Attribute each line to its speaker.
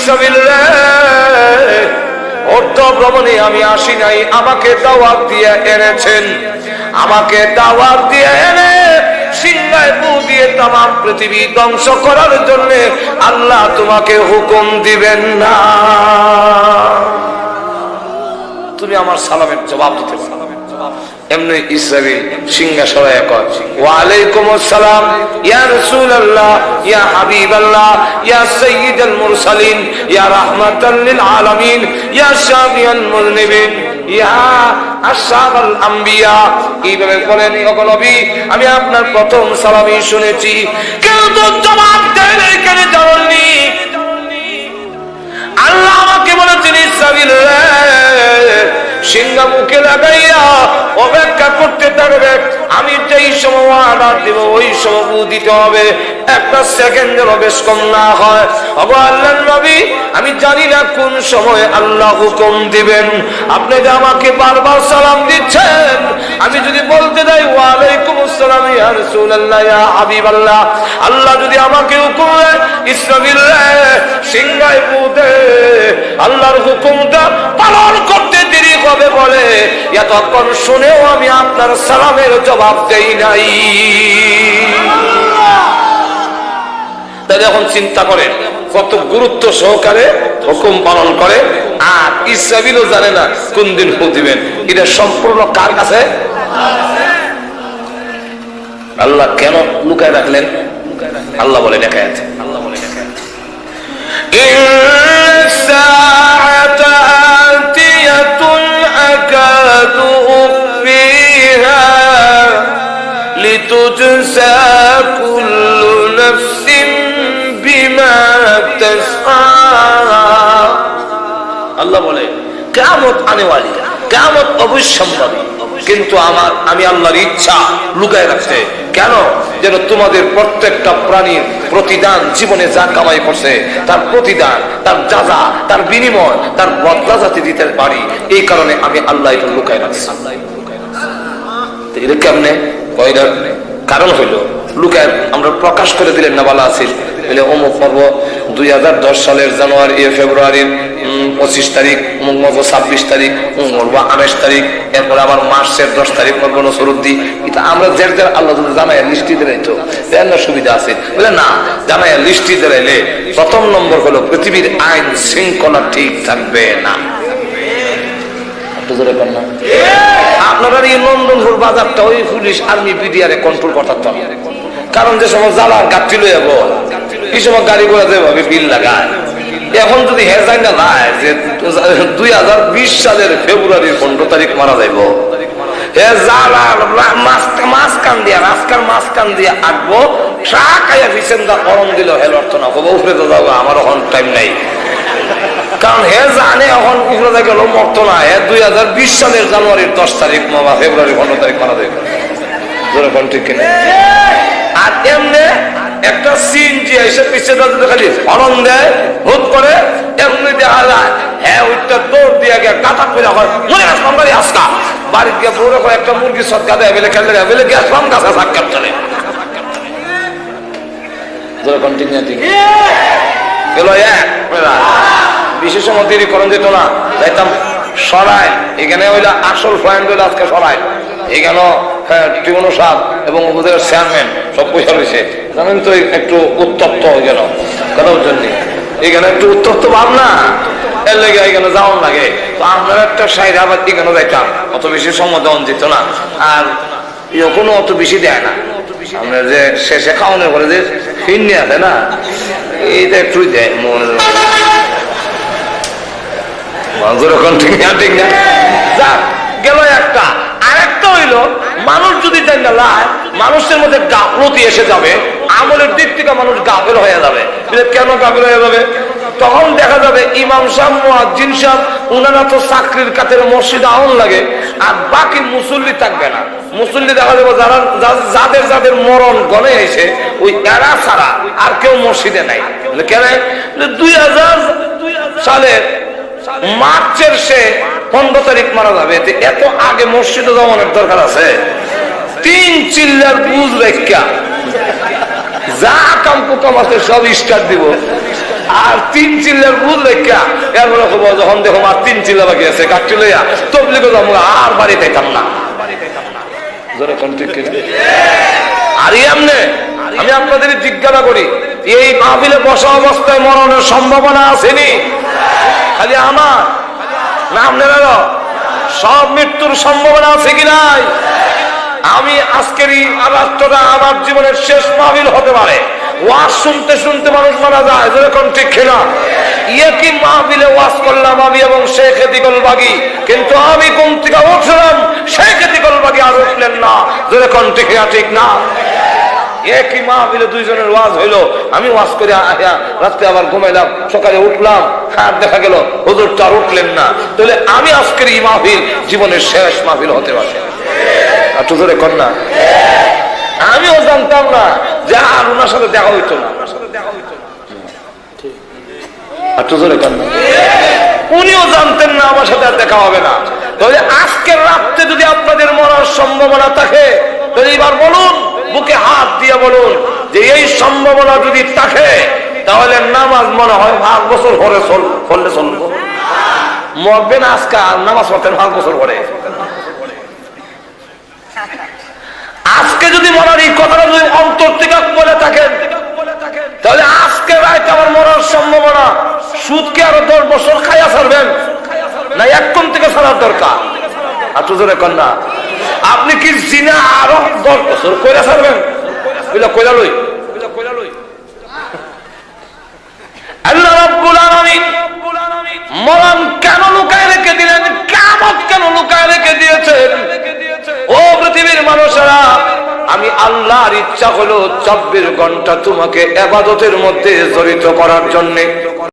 Speaker 1: ইসরাঈলের অর্থ ভ্রমণে আমি আসি নাই, আমাকে দাওয়াত দিয়ে এনেছেন। আমাকে দাওয়াত দিয়ে এনে সিংহায় ফু দিয়ে তামাম পৃথিবী ধ্বংস করার জন্য আল্লাহ তোমাকে হুকুম দিবেন না। তুমি আমার সালামের জবাব দিতে পারো। এমনি ইসরাঈল সিংহা সরায় কয়, ওয়া আলাইকুম আসসালাম ইয়া রাসূলুল্লাহ ইয়া হাবিবাল্লাহ ইয়া সাইয়্যিদুল মুরসালিন ইয়া রাহমাতাল লিল আলামিন ইয়া শাফিউল মুযনিবিন ইয়া আশরাফুল আম্বিয়া। এইভাবে বলেন, ওগো নবী, আমি আপনার প্রথম সালামই শুনেছি, কেউ তো জবাব দেয় না, কেন জানেননি? আল্লাহ আমাকে বলেছেন, ইসরাঈল সিংহা মুখে লাগাইয়া অপেক্ষা করতে থাকবে, আমি যেই সময় অর্ডার দিব ওই সময় দিতে হবে, একটা সেকেন্ডের বেশ কম না হয়। ওগো আল্লাহর নবী, আমি জানি না কোন সময় আল্লাহ হুকুম দিবেন। আপনি যে আমাকে বারবার সালাম দিচ্ছেন, আমি যদি বলতে যাই ওয়া আলাইকুম আসসালাম ইয়া রাসূলুল্লাহ ইয়া হাবিবাল্লাহ, আল্লাহ যদি আমাকে হুকুম দেয় ইসরাঈল সিংহায় ফু দে, আল্লাহর হুকুমটা পালন করতে দেরি হবে বলে এতক্ষণ শুনেও আমি আপনার সালামের জবাব দেই নাই। তাহলে এখন চিন্তা করেন কত গুরুত্ব সহকারে হুকুম পালন করে, আর ইসরাঈলও জানে না কোন দিন ফু দিবেন। এটা সম্পূর্ণ কার কাছে? আল্লাহ কেন লুকায় রাখলেন? আল্লাহ বলে দেখা আছে, আল্লাহ বলে দেখা আছে, লিতুজজা কুল্লু নাফসিন বিমা তাসআ। আল্লাহ বলে কিয়ামত আনেওয়ালি, কিয়ামত অবশ্যম্ভাবী, কিন্তু আমি আল্লাহর ইচ্ছা লুকায় রাখছে। কেন? যেন তোমাদের প্রত্যেকটা প্রাণীর প্রতিদান, জীবনে যা কামাই করছে তার প্রতিদান, তার যাজা, তার বিনিময়, তার বদলা যাতে দিতে পারি, এই কারণে আমি আল্লাহ এটা লুকায় রাখছি। এটা কেমনে? কারণ হইল লুকায় আমরা প্রকাশ করে দিলেন না, ভালো আছি বলে অমুক পর্ব 2010 সালের জানুয়ারি ফেব্রুয়ারির 25 তারিখ, অমুক মর্ব 26 তারিখ, অমুক মর্ব 28 তারিখ, এরপরে আবার মার্চের 10 তারিখ মর্ব নসরুদ্দি। এটা আমরা যে আল্লাহ যদি জানাই লিস্টি দিলাইতো না, সুবিধা আছে বলে না, জানাই লিস্টি দিলাইলে প্রথম নম্বর হলো পৃথিবীর আইন শৃঙ্খলা ঠিক থাকবে না। আপনারা এই নন্দনপুর বাজারটা ওই পুলিশ আর্মি বিডিআরে কন্ট্রোল করতে পারে, কারণ যে সময় জ্বালা গাড়ি লয়ে যাবো এই সময় গাড়ি ঘোড়া যেভাবে বিল লাগায়, এখন যদি হেজাই না লাই যে 2020 সালের ফেব্রুয়ারির 15 তারিখ মারা যাইব, হে জ্বালা মাঝখান দিয়া রাস্তার মাঝখান দিয়ে আঁকবো, ট্রাক আইয়া ভিসেন্দা করম দিল হেল অর্থ না হবো, উঠে তো যাবো, আমার এখন টাইম নাই। কারণ হে জানে এখন উঠে গেল মরতো না, হে 2020 সালের জানুয়ারির 10 তারিখ বা ফেব্রুয়ারি 15 তারিখ মারা যাইব। ঠিক কিনা? আর এমনি একটা সিএনজি এসে পিছিয়ে খালি হরন দেয়, হুট করে এমনি দেখা যায় হ্যাঁ ওইটা দৌড় দিয়ে গিয়ে কাটা ফেরা হয়, মনে আসলাম বাড়ি আসকা বাড়ি গিয়ে বড় করে একটা মুরগি সৎকা দেয় বেলে খেলে বেলে গেছিলাম গাছা সাক্ষাৎ চলে গেল এক বিশেষ সময় দেরি করেন যেত না, যাইতাম সরাই, এখানে হইলো আসল পয়েন্ট হইলো আজকে সরাই, এখানে টিউনো সাহেব এবং উপজেলার চেয়ারম্যান সব পয়সা রয়েছে, জানেন তো একটু উত্তপ্ত হয়ে গেল কথার জন্য, এখানে একটু উত্তপ্ত ভাব না, এর লেগে এখানে যাওয়ার লাগে। তো আপনার একটা সাইড আবার এখানে যাইতাম, অত বেশি সময় দেওয়া যেত না, আর এখনো অত বেশি দেয় না, আমরা যে শেষে খাওয়ানোর পরে যে ফিরনি আছে না, এইটা একটু দেয় মনে ঠিক না, ঠিক না, যাক গেল একটা। আরেকটা হইল মানুষ যদি দেন না লাই, মানুষের মধ্যে গাফলতি এসে যাবে, আমলের দিক থেকে মানুষ গাফেল হয়ে যাবে। কেন গাফেল হয়ে যাবে? তখন দেখা যাবে ইমাম সাহেব, মুয়াজ্জিন সাহেব, উনারা তো চাকরির কাছে মসজিদে আউন লাগে, আর বাকি মুসল্লি থাকবে না। মুসল্লি দেখা যাবে যারা যাদের যাদের মরণ গনে এসে ওই এরা ছাড়া আর কেউ মসজিদে নাই। কেন? 2000 সালের মার্চের সে 15 তারিখ মারা যাবে, এত আগে মসজিদে যাওয়ার দরকার আছে? 3 চিল্লার বুঝ রেখা যা কাম কুকাম আছে সব স্টার্ট দিব, আর 3 চিল্লার বুঝ লেখা এরপরে যখন দেখো আর 3 চিল্লা বাকি আছে কাটটি লইয়া তবলিগ আর বাড়িতে কাম না জোরে কোন ঠিক কিনা? আর এমনে আমি আপনাদের জিজ্ঞাসা করি, এই মাহফিলে বসা অবস্থায় মরণের সম্ভাবনা আসেনি? খালি আমার না আপনারা সব মৃত্যুর সম্ভাবনা আছে কি নাই? আমি আজকের এই রাত্রটা আমার জীবনের শেষ মাহফিল হতে পারে। ওয়াজ শুনতে শুনতে মানুষ মারা যায়, যেরকম ঠিক কিনা? কি মাহফিলে ওয়াজ করলাম আমি এবং শেখ এতিকুল বাগী, কিন্তু আমি কোন থেকে উঠলাম, শেখ এতিকুল বাগী আর উঠলেন না, যেরকম ঠিক না? ঠিক না? একই মাহফিলে দুইজনের ওয়াজ হইলো, আমি ওয়াজ করে রাত্রে আবার ঘুমাইলাম, সকালে উঠলাম, আর দেখা গেল হুজুর তো আর উঠলেন না। তাহলে আমি আজকের এই মাহফিল জীবনের শেষ মাহফিল হতে পারে। আর তো জোরে কন্যা, আমিও জানতাম না যে আর ওনার সাথে দেখা হইতো না। আর তো জোরে কন্যা, উনিও জানতেন না আমার সাথে আর দেখা হবে না। তাহলে আজকের রাত্রে যদি আপনাদের মরার সম্ভাবনা থাকে, তাহলে এবার বলুন, বুকে হাত দিয়ে বলুন যে এই সম্ভাবনা যদি থাকে, তাহলে নামাজ মনে হয় 5 বছর পরে পড়লে চলবো। মরবেন আজকে নামাজ পড়তেন 5 বছর পরে। আজকে যদি মরার এই কথাটা যদি অন্তর থেকে বলে থাকেন, তাহলে আজকে রাইতে আমার মরার সম্ভাবনা। সুদকে আরো 10 বছর খাইয়া ছাড়বেন না এখন থেকে ছাড়ার দরকার? আর তো জোরে কন্যা, আপনি কি জিনা আরো 10 বছর কইরা ছাড়বেন? কইলা লই আল্লাহ রাব্বুল আলামিন মরণ কেন লুকায় রেখে দিলেন, কিয়ামত কেন লুকায় রেখে দিয়েছেন? ও পৃথিবীর মানুষেরা, আমি আল্লাহর ইচ্ছা হলো 24 ঘন্টা তোমাকে ইবাদতের মধ্যে জড়িত করার জন্য।